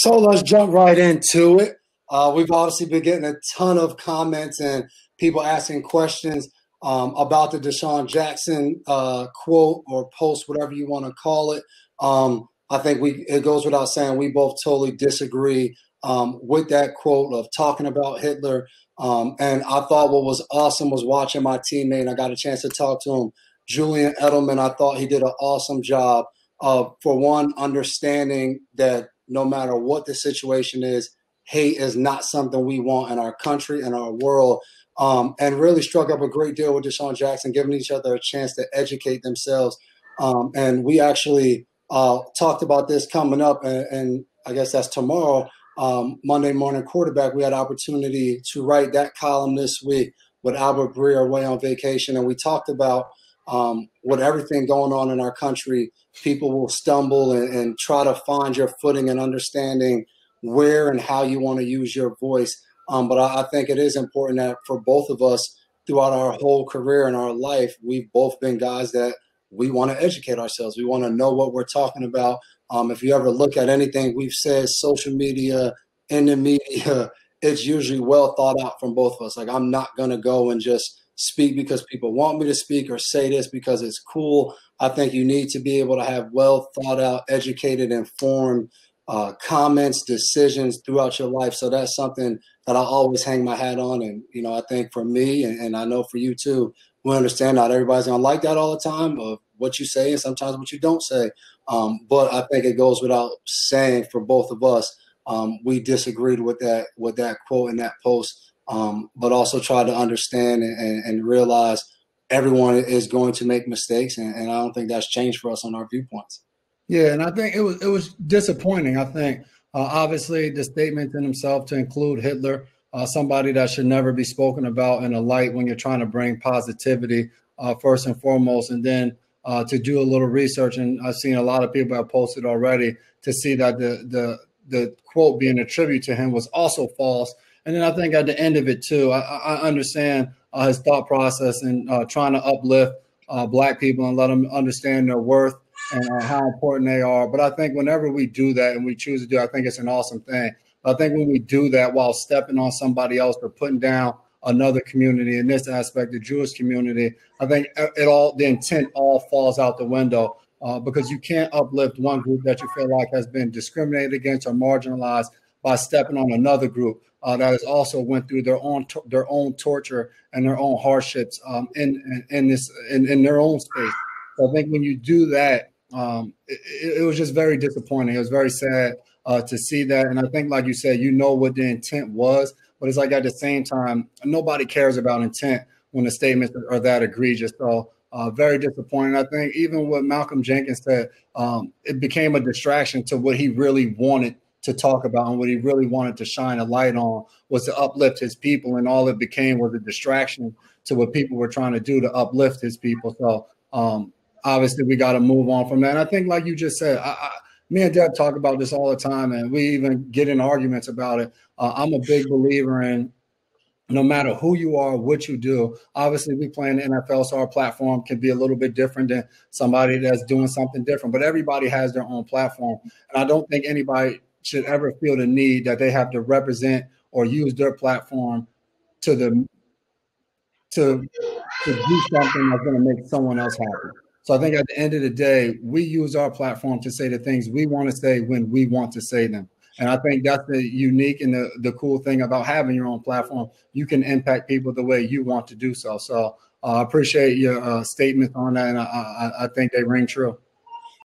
So let's jump right into it. We've obviously been getting a ton of comments and people asking questions about the Desean Jackson quote or post, whatever you want to call it. I think it goes without saying we both totally disagree with that quote of talking about Hitler. And I thought what was awesome was watching my teammate, and I got a chance to talk to him, Julian Edelman. I thought he did an awesome job of, for one, understanding that no matter what the situation is, hate is not something we want in our country and our world. And really struck up a great deal with Desean Jackson, giving each other a chance to educate themselves. And we actually talked about this coming up, and I guess that's tomorrow, Monday Morning Quarterback. We had an opportunity to write that column this week with Albert Breer away on vacation, and we talked about with everything going on in our country, people will stumble and try to find your footing and understanding where and how you want to use your voice. But I think it is important that for both of us throughout our whole career and our life, we've both been guys that we want to educate ourselves. We want to know what we're talking about. If you ever look at anything we've said, social media, in the media, it's usually well thought out from both of us. Like, I'm not going to go and just speak because people want me to speak or say this because it's cool. I think you need to be able to have well thought out, educated, informed comments, decisions throughout your life. So that's something that I always hang my hat on. And, you know, I think for me, and I know for you too, we understand not everybody's going to like that all the time of what you say and sometimes what you don't say. But I think it goes without saying for both of us, we disagreed with that quote in that post, but also try to understand and realize everyone is going to make mistakes. And I don't think that's changed for us on our viewpoints. Yeah, and I think it was disappointing. I think obviously the statement in himself to include Hitler, somebody that should never be spoken about in a light when you're trying to bring positivity first and foremost, and then to do a little research. And I've seen a lot of people have posted already to see that the quote being attributed to him was also false. And then I think at the end of it too, I understand his thought process and trying to uplift Black people and let them understand their worth and how important they are. But I think whenever we do that and we choose to do, I think it's an awesome thing. But I think when we do that while stepping on somebody else or putting down another community, in this aspect, the Jewish community, I think the intent all falls out the window because you can't uplift one group that you feel like has been discriminated against or marginalized by stepping on another group that has also went through their own torture and their own hardships in their own space. So I think when you do that, it was just very disappointing. It was very sad to see that. And I think, like you said, you know what the intent was, but it's like at the same time, nobody cares about intent when the statements are that egregious. So very disappointing. I think even what Malcolm Jenkins said, it became a distraction to what he really wanted to talk about and what he really wanted to shine a light on was to uplift his people. And all it became was a distraction to what people were trying to do to uplift his people. So obviously we got to move on from that. And I think, like you just said, me and Deb talk about this all the time, and we even get in arguments about it. I'm a big believer in no matter who you are, what you do. Obviously, we play in the NFL, so our platform can be a little bit different than somebody that's doing something different. But everybody has their own platform. And I don't think anybody should ever feel the need that they have to represent or use their platform to do something that's going to make someone else happy. So I think at the end of the day, we use our platform to say the things we want to say when we want to say them. And I think that's the unique and the cool thing about having your own platform. You can impact people the way you want to do so. So I appreciate your statements on that, and I think they ring true.